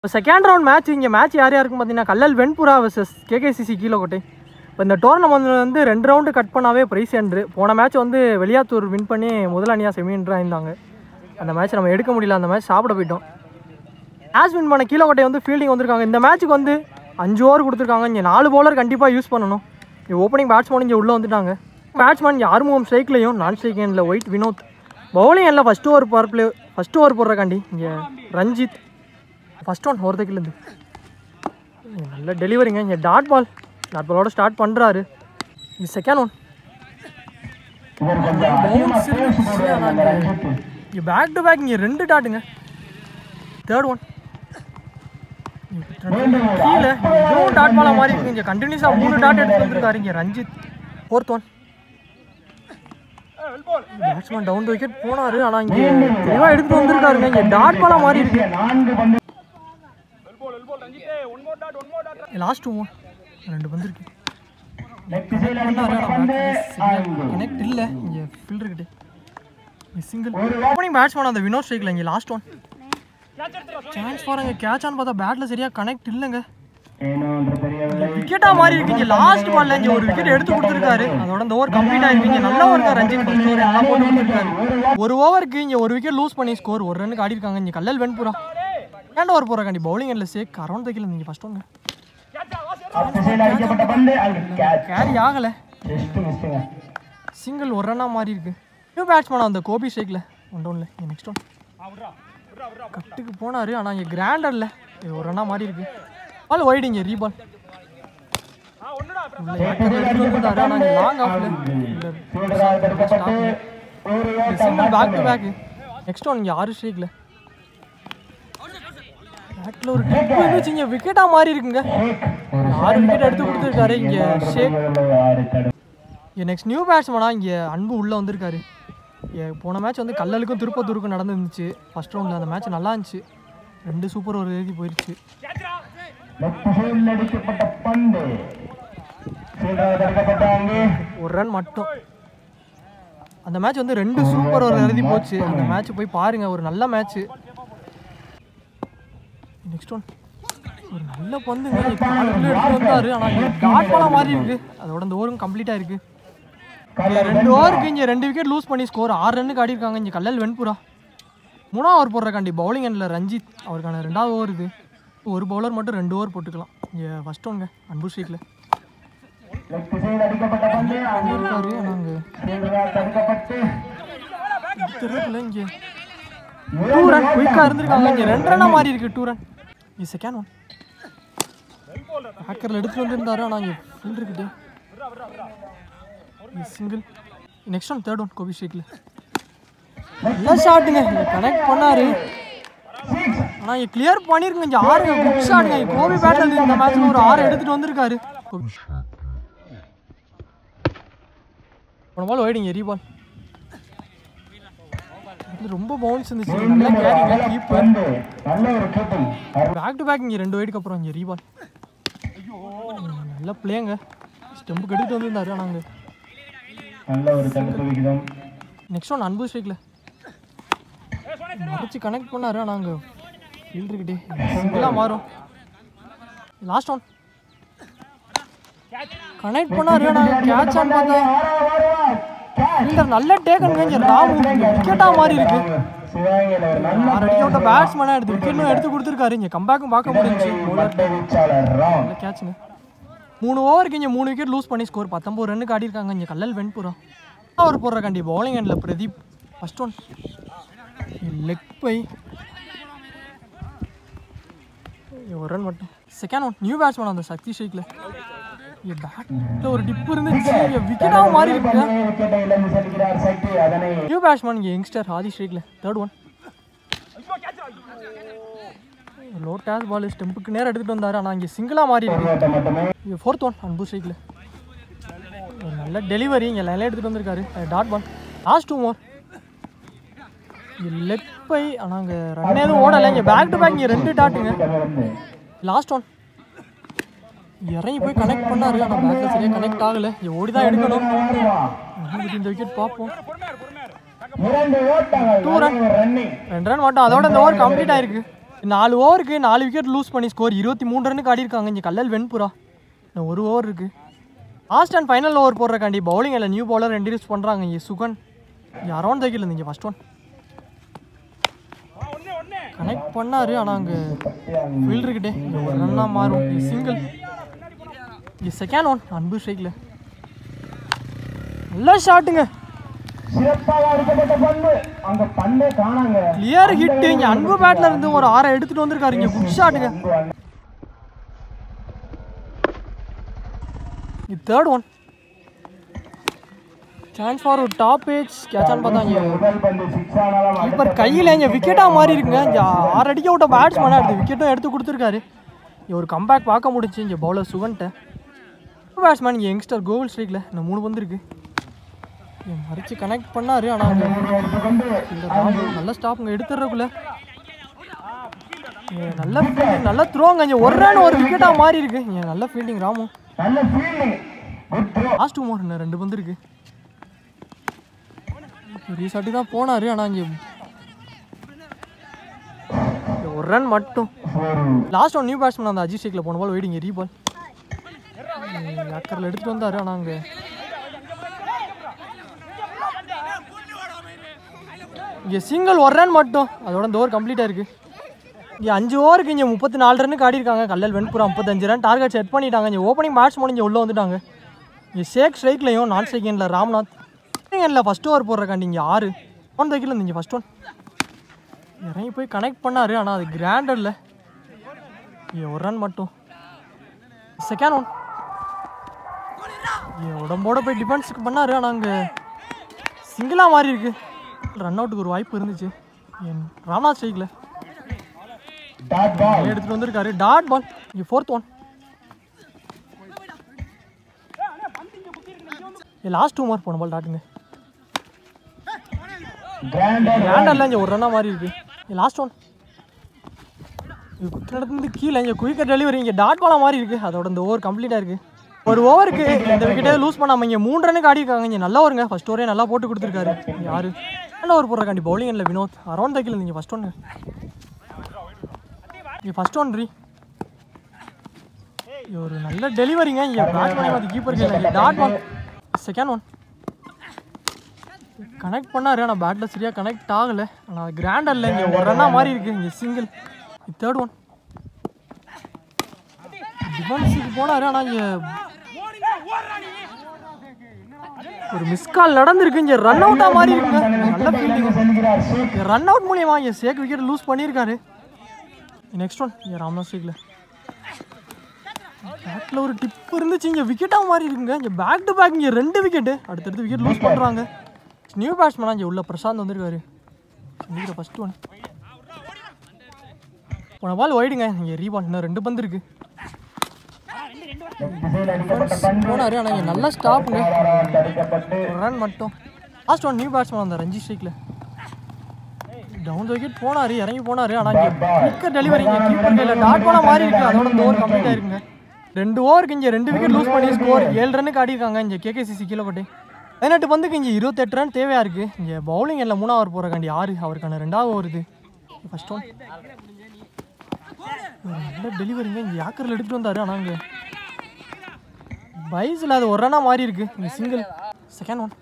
Second round match இங்கே match யார் யாருக்கும் பார்த்தீங்கன்னா கல்லல் வெண்புறா வர்சஸ் கேகேசிசி கீழக்கோட்டை. இப்போ இந்த டோர்னமெண்ட் வந்து 2 ரவுண்டு கட் பண்ணாவே ப்ரைஸ் என்ட்ரு. போன மேட்ச் வந்து வெளியாத்தூர் வின் பண்ணி முதல் அணியாக செமின்றாக இருந்தாங்க. அந்த மேட்ச் நம்ம எடுக்க முடியல, அந்த மேட்ச் சாப்பிட போயிட்டோம். மேட்ச் வின் பண்ண கீழக்கோட்டை வந்து ஃபீல்டிங் வந்திருக்காங்க. இந்த மேட்ச்சுக்கு வந்து 5 ஓவர் கொடுத்துருக்காங்க. இங்கே 4 பவுலர் கண்டிப்பாக யூஸ் பண்ணணும். இங்கே ஓப்பனிங் பேட்ஸ்மேன் இங்கே உள்ளே வந்துட்டாங்க. பேட்ஸ்மேன் இங்கே ஆறுமுகம் ஸ்ட்ரைக்லையும் நான் ஸ்ட்ரைக் எண்டில் ஒயிட் வினோத். பவுலிங் எண்டில் ஃபஸ்ட் ஓவர் போடுறக்காண்டி இங்கே ரஞ்சித். ஃபஸ்ட் ஒன் ஒருத்தக்கிலேருந்து நல்ல டெலிவரிங்க. இங்கே டாட் பாலோட ஸ்டார்ட் பண்ணுறாரு. இது செகண்ட் ஒன். இங்கே பேக் டு பேக் இங்கே 2 டாட்டுங்க. தேர்ட் ஒன் கீழே இதுவும் டாட் பாலாக மாதிரி இருக்குது. இங்கே கண்டினியூஸாக 3 டாட் எடுத்து வந்துருக்காரு இங்கே Ranjith. Fourth one batsman down to wicket போனார். ஆனால் இங்கே தெளிவாக எடுத்துகிட்டு வந்துருக்காருங்க. இங்கே டாட் பாலாக மாறி இருக்கு. லாஸ்ட் 2 வந்துருக்கு. கனெக்ட் இல்லை இங்கே ஃபீல்டர்கிட்ட. சிங்கிள் ஓப்பனிங் பேட்ஸ்மேன் அந்த வினோத் ஸ்ட்ரைக்கில். இங்கே லாஸ்ட் ஒன் சான்ஸ் பாருங்க. கேட்சான்னு பார்த்தா பேட்டில் சரியாக கனெக்ட் இல்லைங்க. விக்கெட்டாக மாறி இருக்கு. இங்கே லாஸ்ட் பாலில் இங்கே ஒரு விக்கெட் எடுத்து கொடுத்துருக்காரு. அதோட இந்த ஓவர் கம்ப்ளீட் ஆகிருக்கு. இங்கே நல்லா இருக்கா ரஞ்சித் ஃபர்ஸ்ட் ஓவர் நல்லா போட்டு கொடுத்துருக்காரு. ஒரு ஓவருக்கு இங்கே ஒரு விக்கெட் லூஸ் பண்ணி ஸ்கோர் 1 ரன்னுக்கு ஆடிருக்காங்க. இங்கே Kallal Venpura second over போகிறக்காண்டி bowling எண்டில் சேக் அரௌண்ட் தைக்கல. நீங்கள் ஃபஸ்ட் ஒன்று கேரி ஆகலை. சிங்கிள் 1 ரன்னாக மாறி இருக்கு. நியூ பேட்ஸ்மேன் அந்த கோபி ஸ்ட்ரைக்கில் 1 டவுனில். நெக்ஸ்ட் ஒன் கட்டுக்கு போனார். ஆனால் இங்கே கிராண்டரில் 1 ரன்னாக மாறி இருக்கு. பால் ஒய்டு இங்கே ரீபால் எடுத்துட்டு ஆனால் இங்கே லாங் ஆஃபில் single back to back. Next one இங்கே 6 ஸ்ட்ரைக்கில் பேட்டில் ஒரு டிப் இருந்துச்சு. இங்கே விக்கெட்டாக மாறி இருக்குங்க. 6 விக்கெட் எடுத்து கொடுத்துருக்காரு இங்கே ஷேக். இங்கே நெக்ஸ்ட் நியூ பேட்ஸ்மேனாக இங்கே அன்பு உள்ளே வந்திருக்காரு. போன மேட்ச் வந்து கல்லலுக்கும் திருப்பத்தூருக்கும் நடந்துருந்துச்சு ஃபஸ்ட் ரவுண்டில். அந்த மேட்ச் நல்லா இருந்துச்சு. 2 சூப்பர் ஓவர் எழுதி போயிடுச்சு. ஒரு ரன் மட்டும். அந்த மேட்ச் வந்து 2 சூப்பர் ஓவர் எழுதி போச்சு. அந்த மேட்ச் போய் பாருங்க, ஒரு நல்ல மேட்ச்சு. நெக்ஸ்ட் ஒன் ஒரு நல்ல பந்துங்க. எடுத்து வந்தாரு. ஆனால் டாட் பாலாக மாறி இருக்கு. அதோட இந்த ஓவரும் கம்ப்ளீட்டாக இருக்கு. 2 ஓவருக்கு இங்கே 2 விக்கெட் லூஸ் பண்ணி ஸ்கோர் 6 ரன்னுக்கு ஆடிருக்காங்க. இங்கே கல்லல் வெண்புறா 3ஆம் ஓவர் போடுறக்காண்டி பவுலிங் எண்டில் ரஞ்சித். அவருக்கான 2வது ஓவர் இது. ஒரு பவுலர் மட்டும் 2 ஓவர் போட்டுக்கலாம். இங்கே ஃபஸ்ட் ஒன்ங்க அன்பு ஸ்ட்ரைக்கில் இருக்காரு. நாங்கள் இங்கே 2 ரன் குயிக்காக இருந்திருக்காங்க. இங்கே 2 ரன்னாக மாறி இருக்கு. 2 ரன். இது செகண்ட் ஒன் ஹேக்கரில் எடுத்துகிட்டு வந்துருந்தாரு. ஆனால் இங்கே ஃபீல்டர்கிட்டே single. Next one third one Gopi ஸ்ட்ரைக்கில் நல்லா ஷாட்டுங்க. இங்கே கனெக்ட் பண்ணார். ஆனால் இங்கே கிளியர் பண்ணியிருக்குங்க. இங்கே 6 குட் ஷாட்டுங்க. கோபி பேட்டில் இந்த மேட்ச்சில் ஒரு 6 எடுத்துகிட்டு வந்திருக்காரு. போன பால் ஒய்டு இங்கே ரீபால். ரொம்ப பவுன்ஸ் இருந்துச்சு. நல்லா கேரிங்க கீப்பர். பேக் டு பேக் இங்கே 2 ஒய்டுக்கு அப்புறம் இங்கே ரீபால். நல்லா பிளேங்க. ஸ்டெம்புக்கு எடுத்துகிட்டு வந்துருந்தாரு. ஆனால் அங்கே நெக்ஸ்ட் ஒன் அன்பு ஸ்ட்ரைக்கில் மறைச்சி கனெக்ட் பண்ணார். ஆனால் அங்கே ஃபீல்டர்கிட்டே சிங்கிளாக மாறும். லாஸ்ட் ஒன் கனெக்ட் பண்ணார். ஆனால் கேட்ச் ஆன் பார்த்தா ஃபீல்டர் நல்ல டேக்கனுங்க. இங்கே ராமு விக்கெட்டாக மாறி இருக்கு. 6 அடிக்க விட்ட பேட்ஸ்மேனாக எடுத்து விக்கெட்டும் எடுத்து கொடுத்துருக்காரு. இங்கே கம்பேக்கும் பார்க்க முடிஞ்சு. நல்ல கேட்சுங்க. 3 ஓவருக்கு இங்கே 3 விக்கெட் லூஸ் பண்ணி ஸ்கோர் 19 ரன்னுக்கு ஆடிருக்காங்க. இங்கே கல்லல் வெண்புறா ஓவர் போடுறக்காண்டி பவுலிங் எண்டில் Pradeep. First one leg by 1 run மட்டும். செகண்ட் ஒன் நியூ பேட்ஸ்மேன் அந்த சக்தி ஸ்ட்ரைக்கில். பேட்டில் ஒரு டிப் இருந்துச்சு. விக்கெட்டாக மாறி இருக்குங்க. நியூ பேட்ஸ்மேன் இங்கே யங்ஸ்டர் ஆதி ஸ்ட்ரைக்கில். Third one low toss ball ஸ்டெம்புக்கு நேரம் எடுத்துகிட்டு வந்தார். ஆனால் இங்கே சிங்கிளாக மாறி இருக்கு. இங்கே ஃபோர்த் ஒன் அன்பு ஸ்ட்ரைக்கில் ஒரு நல்ல டெலிவரி. இங்கே லைனில் எடுத்துகிட்டு வந்திருக்காரு. Dot ball. Last 2 over leg bye. ஆனால் அங்கே ரன் எதுவும் ஓடலை. இங்கே பேக் டு பேக் இங்கே 2 டாட்டுங்க. லாஸ்ட் ஒன் இறங்கி போய் கனெக்ட் பண்ணார். ஆனால் பேட்டில் சரியாக கனெக்ட் ஆகலை. இங்கே ஓடி தான் எடுக்கணும். இந்த விக்கெட் பார்ப்போம். 2 ரன் மட்டும். அதோட இந்த ஓவர் கம்ப்ளீட் ஆயிருக்கு. 4 ஓவருக்கு 4 விக்கெட் லூஸ் பண்ணி ஸ்கோர் 23 ரன்னுக்கு ஆடி இருக்காங்க இங்கே கல்லல் வெண்புறா. இன்னும் 1 ஓவர் இருக்குது. லாஸ்ட் அண்ட் ஃபைனல் ஓவர் போடுறக்காண்டி பவுலிங் இல்லை நியூ பவுலர் இன்ட்ரடியூஸ் பண்ணுறாங்க இங்கே சுகன். இங்கே அரௌண்ட் த கீழே இங்கே ஃபஸ்ட் ஒன் கனெக்ட் பண்ணார். ஆனால் அங்கே ஃபீல்டர்கிட்டே ஒரு ரன்னாக மாறும். சிங்கிள். இங்கே செகண்ட் ஒன் அன்பு ஸ்ட்ரைக்கில் நல்லா ஷாட்டுங்க. Clear hit. இங்கே அன்பு பேட்டில் இருந்து ஒரு 6 எடுத்துகிட்டு வந்திருக்காரு. இங்கே குட் ஷாட்டுங்க. தேர்ட் ஒன் சான்ஸ் ஃபார் ஒரு டாப் ஏஜ் கேட்சான்னு பார்த்தாங்க. கீப்பர் கையில் இங்கே விக்கெட்டாக மாறி இருக்குங்க. இங்கே 6 அடிக்க விட்ட பேட்ஸ்மேனாக எடுத்து விக்கெட்டும் எடுத்து கொடுத்துருக்காரு. இங்கே ஒரு கம்பேக் பார்க்க முடிச்சு இங்கே பவுலர் சுகன்ட்ட. பேட்ஸ்மேன் இங்கே யங்ஸ்டர் கோகுல் ஸ்ட்ரைக்கில் இன்னும் 3 வந்துருக்கு. மறிச்சு கனெக்ட் பண்ணார். ஆனால் நல்ல ஸ்டாப்புங்க எடுத்துடுறக்குள்ள நல்ல ஃபீல்டிங் நல்ல த்ரோங்க. இங்கே ஒரு ரன் ஒரு விக்கெட்டாக மாறி இருக்கு. இங்கே நல்ல ஃபீல்டிங் ராமு. லாஸ்ட் 2 ஓவர் இன்னும் 2 வந்துருக்கு. ரீசாட்டி தான் போனார். ஆனால் இங்கே ஒரு ரன் மட்டும். லாஸ்ட் ஒன் நியூ பேட்ஸ்மேன் அந்த அஜித் ஸ்ட்ரைக்கில் போன பால் வெயிடிங்க ரீபால் அக்கரில் எடுத்துகிட்டு வந்தார். ஆனால் அங்கே இங்கே சிங்கிள் ஒரு ரன் மட்டும். அதோட இந்த ஓவர் கம்ப்ளீட்டாக இருக்குது. இங்கே 5 ஓவருக்கு இங்கே 34 ரன்னுக்கு ஆடிருக்காங்க Kallal Venpura. 55 run target set பண்ணிட்டாங்க. இங்கே ஓப்பனிங் பேட்ஸ்மேன் இங்கே உள்ளே வந்துட்டாங்க. இங்கே ஷேக் ஸ்ட்ரைக்லையும் நான் ஸ்ட்ரைக் எண்ணில் ராம்நாத் எண்ணில் ஃபஸ்ட் ஓவர் போடுறக்காண்டி இங்கே 6 ஒன் தைக்கில் இருந்து இங்கே ஃபஸ்ட் ஒன் இறங்கி போய் கனெக்ட் பண்ணார். ஆனால் அது கிராண்டரில் இங்கே ஒரு ரன் மட்டும். செகண்ட் ஒன் உடம்போட போய் டிஃபென்ஸுக்கு பண்ணார். ஆனால் அங்கே சிங்கிளாக மாறி இருக்கு. ரன் அவுட்டுக்கு ஒரு வாய்ப்பு இருந்துச்சு. ராம்நாத் ஸ்ட்ரைக்கில் எடுத்துகிட்டு வந்திருக்காரு. Dot ball. இங்கே ஃபோர்த் ஒன். லாஸ்ட் 2 ஓவர் போன பால் டாட்டுங்க. கிராண்டரில் இங்கே ஒரு ரன்னாக மாறி இருக்கு. லாஸ்ட் ஒன் குத்துனது கீழே இங்கே குயிக்கர் டெலிவரி. இங்கே டாட் பாலாக மாறி இருக்குது. அதோட இந்த ஓவர் கம்ப்ளீட்டாக இருக்குது. ஒரு ஓவருக்கு இந்த விக்கெட்டே லூஸ் பண்ணாமல் இங்கே 3 ரன்னுக்கு ஆடிருக்காங்க. இங்கே நல்லா வருங்க. ஃபஸ்ட் ஓவரே நல்லா போட்டு கொடுத்துருக்காரு. யார் நல்ல ஓவர் போடுறக்காண்டி பவுலிங் இல்லை வினோத் அரௌண்ட் த கீழே இங்கே ஃபஸ்ட் ஒன்று இங்கே ஃபஸ்ட் ஒன் ஒரு நல்ல டெலிவரிங்க. இங்கே பேட் பண்ணி பார்த்து கீப்பர் கீழே dot ball. Second one connect பண்ணார். ஆனால் பேட்டில் சரியாக கனெக்ட் ஆகலை. ஆனால் கிராண்டரில் இங்கே ஒரு ரன்னாக மாறி இருக்குது. இங்கே சிங்கிள். தேர்ட் ஒன் டிஃபென்ஸுக்கு போனார். ஆனால் இங்கே ஒரு மிஸ்கால் நடந்திருக்கு. இங்கே ரன் அவுட்டாக மாறி இருக்குங்க. நல்ல ஃபீல்டிங் ரன் அவுட் மூலியமா இங்கே ஷேக் விக்கெட் லூஸ் பண்ணியிருக்காரு. நெக்ஸ்ட் ஒன் இங்கே ராம்நாத் ஸ்ட்ரைக்கில் பேட்டில் ஒரு டிப் இருந்துச்சு. இங்கே விக்கெட்டாக மாறி இருக்குங்க. இங்கே பேக் டு பேக் இங்கே 2 விக்கெட்டு அடுத்தடுத்து விக்கெட் லூஸ் பண்ணுறாங்க. நியூ பேட்ஸ்மேனாக இங்கே உள்ள பிரசாந்த் வந்திருக்காரு. ஃபஸ்ட் ஒன் போன பால் ஒயிடுங்க. இங்கே ரீபால் இன்னும் 2 பந்து இருக்குது. போனார். ஆனால் இங்கே நல்லா ஸ்டாப்புங்க. ஒரு ரன் மட்டும். லாஸ்ட் ஒன் நியூ பேட்ஸ்மேன் அந்த ரஞ்சி ஸ்ட்ரைக்கில் டவுன் த விக்கெட் போனார். இறங்கி போனார். ஆனால் இங்கே குயிக்கர் டெலிவரி இங்கே கீப்பர் கையில் டாட் பாலாக மாறி இருக்குது. அதோட இந்த ஓவர் கம்ப்ளீட் ஆயிருக்குங்க. 2 ஓவருக்கு இங்கே 2 விக்கெட் லூஸ் பண்ணி ஸ்கோர் 7 ரன்னுக்கு ஆடிருக்காங்க. இங்கே கேகேசிசி கீழக்கோட்டை 18 பந்துக்கு இங்கே 28 ரன் தேவையாக இருக்குது. இங்கே பவுலிங் எல்லாம் 3 ஓவர் போகிறக்காண்டி 6 அவருக்கான 2வது ஓவர் இது. ஃபஸ்ட் ஒன் நல்ல டெலிவரிங்க. இங்கே யாக்கரில் எடுத்துகிட்டு வந்தார். ஆனால் அங்கே பைஸில் அது ஒரு ரன்னாக மாறி இருக்கு. இங்கே சிங்கிள். செகண்ட் ஒன்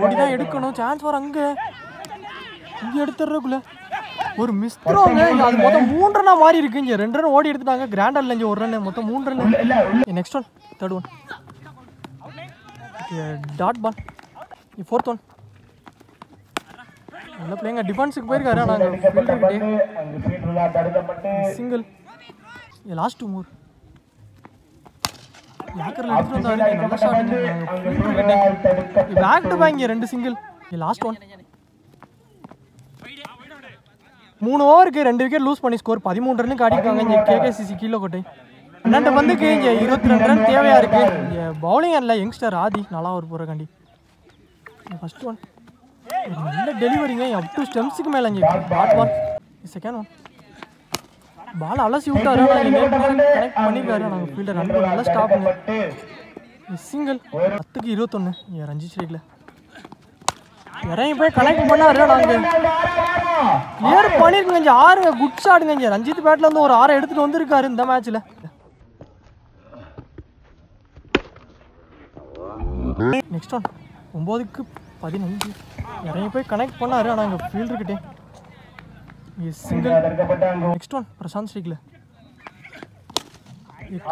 ஓடி தான் எடுக்கணும். சான்ஸ் வர அங்கே இங்கே எடுத்துடுறக்குள்ள ஒரு மிஸ் த்ரோங்க. அது மொத்தம் 3 ரன்னாக மாறி இருக்கு. இங்கே 2 ரன் ஓடி எடுத்துட்டாங்க. கிராண்டரில் இங்கே ஒரு ரன் மொத்தம் 3 run. Next one third one dot ball. Fourth one நல்ல பிளேங்க. டிஃபென்ஸுக்கு போயிருக்காரு. ஆனால் சிங்கிள். லாஸ்ட் 2 ஓவர் யாக்கரில் எடுத்துகிட்டு வந்தாரு. நல்ல ஷாட். பேக் டு பேக் இங்கே 2 சிங்கிள். லாஸ்ட் ஒன் 3 ஓவருக்கு 2 விக்கெட் லூஸ் பண்ணி ஸ்கோர் 13 ரன்னுக்கு ஆடிருக்காங்க. இங்கே கேகேசிசி கீழக்கோட்டை 12 பந்துக்கு இங்கே 22 ரன் தேவையாக இருக்குது. இங்கே பவுலிங் இல்லை யங்ஸ்டர் ஆதி 4 ஓவர் போகிறக்காண்டி. ஃபஸ்ட் ஒன் நல்ல டெலிவரிங்க. அப் டு ஸ்டெம்ஸுக்கு மேலே இங்கே dot ball. Second one ball அலசி விட்டாரு. கனெக்ட் பண்ணியிருக்காரு. நாங்கள் ஃபீல்டர் ரன் நல்ல ஸ்டாப்புங்க. சிங்கிள். 10க்கு 21 ரஞ்சி ஸ்ட்ரைக்கில் இறங்கி போய் கனெக்ட் பண்ணாரு. நாங்கள் கிளியர் பண்ணியிருக்கோங்க. இங்கே 6 குட் ஷாட்டுங்க. இங்கே ரஞ்சித் பேட்டில் இருந்து ஒரு 6 எடுத்துகிட்டு வந்திருக்காரு இந்த மேட்ச்சில். நெக்ஸ்ட் ஒன் 9க்கு 15 இறங்கி போய் கனெக்ட் பண்ணாரு. ஆனால் இங்கே ஃபீல்டுக்கிட்டே சிங்கிள். நெக்ஸ்ட் ஒன் பிரசாந்த் ஸ்ரீக்கில்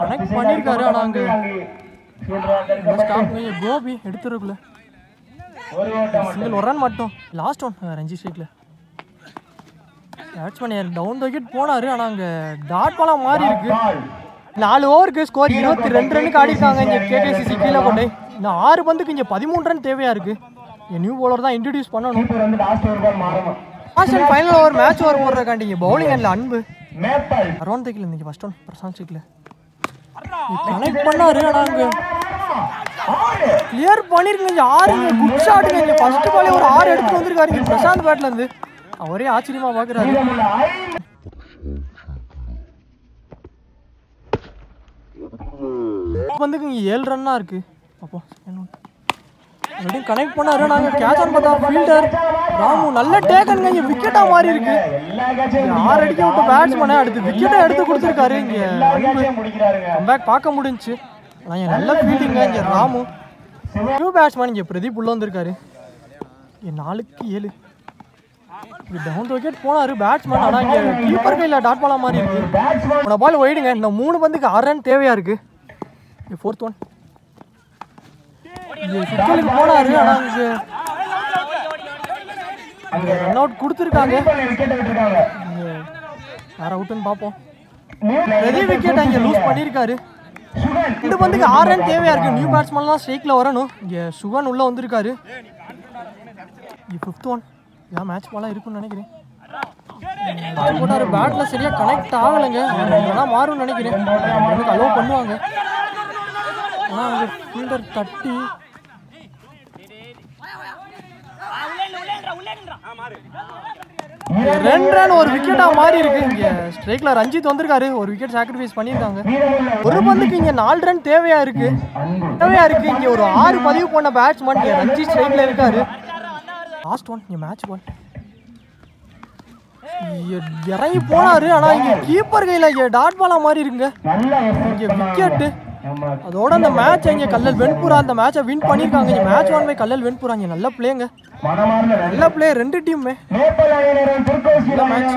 கனெக்ட் பண்ணியிருக்காரு. ஆனால் அங்கே ஸ்டாப் கோபி எடுத்துருக்குள்ள சிங்கிள் ஒரு ரன் மட்டும். லாஸ்ட் ஒன் ரஞ்சித் ஸ்ரீக்கில் பேட்ஸ்மேன் டவுன் விக்கெட் போனார். ஆனால் அங்கே டாட் பாலாக மாறி இருக்கு. 4 ஓவருக்கு ஸ்கோர் 22 ரன்னுக்கு ஆடிருக்காங்க இங்கே கேகேசிசி கீழே கொண்டே. இன்னும் 6 பந்துக்கு இங்கே 13 ரன் தேவையாக இருக்குது. இங்கே நியூ பவுலர் தான் இன்ட்ரடியூஸ் பண்ணணும். Last and final over match over போடுறக்காண்டி இங்கே பவுலிங் அண்டில் அன்பு அரௌண்ட் தைக்கல இன்றைக்கி ஃபர்ஸ்ட் ஒன் பிரசாந்த் ஸ்ரீக்கில் கனெக்ட் பண்ணாரு. ஆனால் அங்கே கிளியர் பண்ணியிருக்குங்க. 6 குட் ஷாட்டுங்க. இங்கே ஃபர்ஸ்ட் பாலே ஒரு 6 எடுத்துட்டு வந்திருக்காரு இங்கே பிரசாந்த் பேட்லேருந்து. அவரே ஆச்சரியமாக பார்க்குறாரு. வந்துக்கு இங்கே 7 ரன்னாக இருக்குது. அப்போ ரெடியும் கனெக்ட் பண்ணாரு. நாங்கள் கேட்ச் ஆன் பார்த்தா ஃபீல்டர் ராமு நல்ல டேக்கனுங்க. இங்கே விக்கெட்டாக மாறி இருக்கு. 6 அடிக்க விட்ட பேட்ஸ்மேனை அடுத்து விக்கெட்டை எடுத்து கொடுத்துருக்காரு. இங்கே கம்பேக் பார்க்க முடிஞ்சிச்சு. ஆனால் இங்கே நல்ல ஃபீல்டிங்க. இங்கே ராமு நியூ பேட்ஸ்மேன் இங்கே பிரதீப் உள்ள வந்திருக்காரு. இங்கே 4க்கு 7 இங்கே டவுன் விக்கெட் போனார் பேட்ஸ்மேன். ஆனால் இங்கே கீப்பர் கையில் டாட் பாலாக மாறி இருக்கு. உன பால் ஒயிடுங்க. இந்த 3 பந்துக்கு 6 ரன் தேவையாக இருக்குது. இங்கே 4th ஒன் சிக்கலுக்கு போனாரு. ஆனால் இங்கே ரன் அவுட் கொடுத்துருக்காங்க. வேற அவுட்டுன்னு பார்ப்போம். பெரிய விக்கெட் இங்கே லூஸ் பண்ணியிருக்காரு. 2 பந்துக்கு 6 ரன் தேவையாக இருக்குது. நியூ பேட்ஸ்மேன்லாம் ஸ்ட்ரைக்கில் வரணும். இங்கே சுகன் உள்ளே வந்திருக்காரு. இங்கே 5th ஒன் இதான் மேட்ச் பாலாக இருக்குன்னு நினைக்கிறேன். போட்டார் பேட்டில் சரியாக கனெக்ட் ஆகலைங்க. ஆனால் மாறும்னு நினைக்கிறேன். எனக்கு அலோவ் பண்ணுவாங்க. ஆனால் அங்கே ஃபீல்டர் தட்டி 2 ரன் ஒரு விக்கெட்டாக மாறி இருக்கு. இங்கே ஸ்ட்ரைக்கில் ரஞ்சித் வந்திருக்காரு. ஒரு விக்கெட் சாக்ரிஃபைஸ் பண்ணியிருக்காங்க. ஒரு பந்துக்கு இங்கே 4 ரன் தேவையாக இருக்கு. இங்கே ஒரு 6 பதிவு பண்ண பேட்ஸ்மேன் இங்கே ரஞ்சித் ஸ்ட்ரைக்கில் இருக்காரு. லாஸ்ட் ஒன் இங்கே மேட்ச் பால் இறங்கி போனாரு. ஆனால் இங்கே கீப்பர் கையில் இங்கே டாட் பாலாக மாறி இருக்குங்க. இங்கே விக்கெட்டு. அதோட அந்த மேட்ச் இங்கே கல்லல் வெண்புரா அந்த மேட்சை வின் பண்ணியிருக்காங்க. இங்கே மேட்ச் 1 பை கல்லல் வெண்புரா. இங்கே நல்ல பிளேங்க. நல்ல பிளே 2 டீமுமே. நல்ல மேட்ச்.